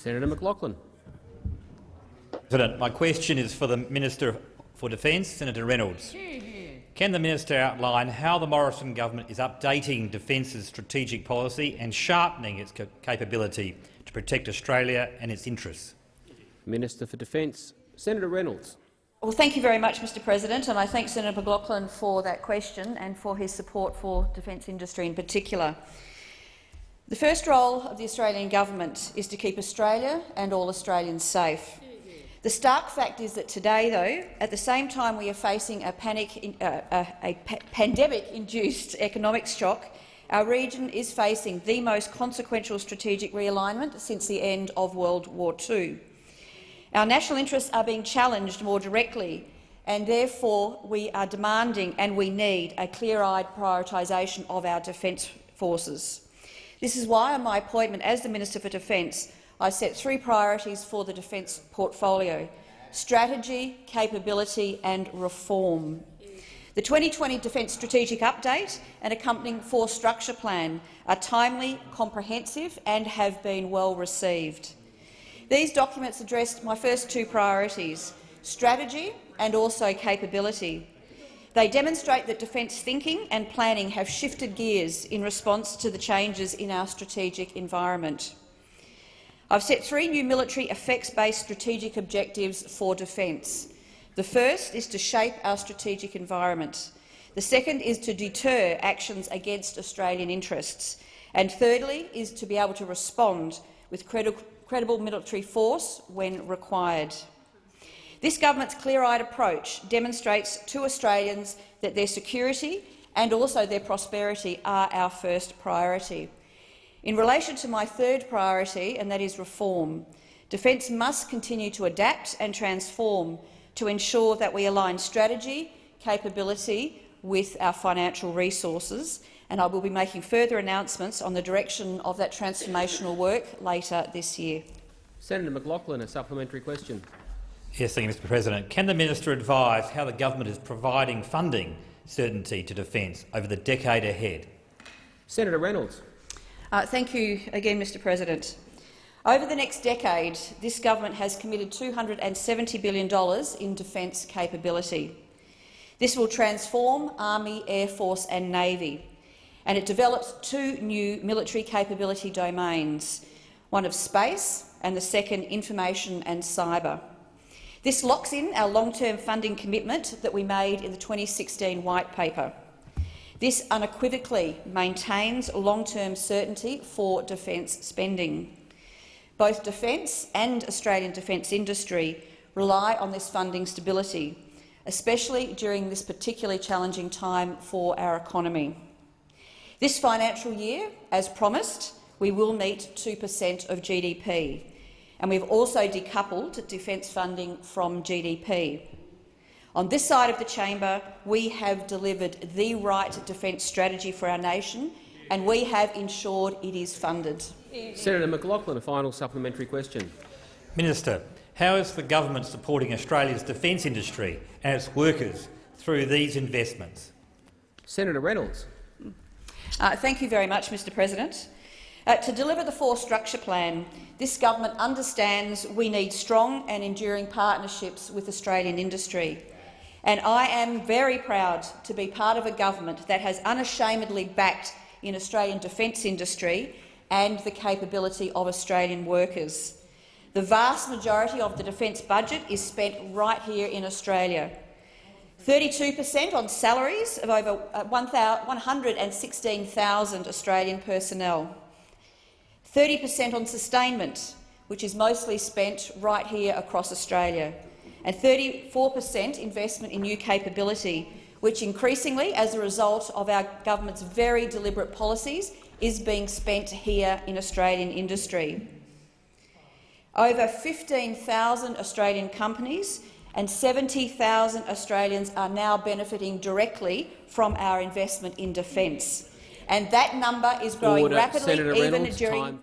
Senator McLaughlin. President, my question is for the Minister for Defence, Senator Reynolds. Can the minister outline how the Morrison government is updating Defence's strategic policy and sharpening its capability to protect Australia and its interests? Minister for Defence, Senator Reynolds. Well, thank you very much, Mr President, and I thank Senator McLaughlin for that question and for his support for defence industry in particular. The first role of the Australian government is to keep Australia and all Australians safe. The stark fact is that today, though, at the same time we are facing a pandemic-induced economic shock, our region is facing the most consequential strategic realignment since the end of World War II. Our national interests are being challenged more directly, and therefore we are demanding and we need a clear-eyed prioritisation of our defence forces. This is why, on my appointment as the Minister for Defence, I set 3 priorities for the defence portfolio: strategy, capability and reform. The 2020 Defence Strategic Update and accompanying Force Structure Plan are timely, comprehensive and have been well received. These documents addressed my first 2 priorities, strategy and also capability. They demonstrate that defence thinking and planning have shifted gears in response to the changes in our strategic environment. I've set 3 new military effects-based strategic objectives for defence. The first is to shape our strategic environment. The second is to deter actions against Australian interests. And thirdly is to be able to respond with credible military force when required. This government's clear-eyed approach demonstrates to Australians that their security and also their prosperity are our first priority. In relation to my third priority, and that is reform, defence must continue to adapt and transform to ensure that we align strategy, capability with our financial resources, and I will be making further announcements on the direction of that transformational work later this year. Senator McLaughlin, a supplementary question. Yes, thank you, Mr President. Can the minister advise how the government is providing funding certainty to defence over the decade ahead? Senator Reynolds. Thank you again, Mr President. Over the next decade, this government has committed $270 billion in defence capability. This will transform Army, Air Force and Navy, and it develops 2 new military capability domains, one of space and the second information and cyber. This locks in our long-term funding commitment that we made in the 2016 White Paper. This unequivocally maintains long-term certainty for defence spending. Both defence and Australian defence industry rely on this funding stability, especially during this particularly challenging time for our economy. This financial year, as promised, we will meet 2% of GDP, and we've also decoupled defence funding from GDP. On this side of the chamber, we have delivered the right defence strategy for our nation, and we have ensured it is funded. Senator McLaughlin, a final supplementary question. Minister, how is the government supporting Australia's defence industry and its workers through these investments? Senator Reynolds. Thank you very much, Mr President. To deliver the Force Structure Plan, this government understands we need strong and enduring partnerships with Australian industry. And I am very proud to be part of a government that has unashamedly backed in Australian defence industry and the capability of Australian workers. The vast majority of the defence budget is spent right here in Australia. 32% on salaries of over 116,000 Australian personnel. 30% on sustainment, which is mostly spent right here across Australia, and 34% investment in new capability, which increasingly, as a result of our government's very deliberate policies, is being spent here in Australian industry. Over 15,000 Australian companies and 70,000 Australians are now benefiting directly from our investment in defence. And that number is growing rapidly even during—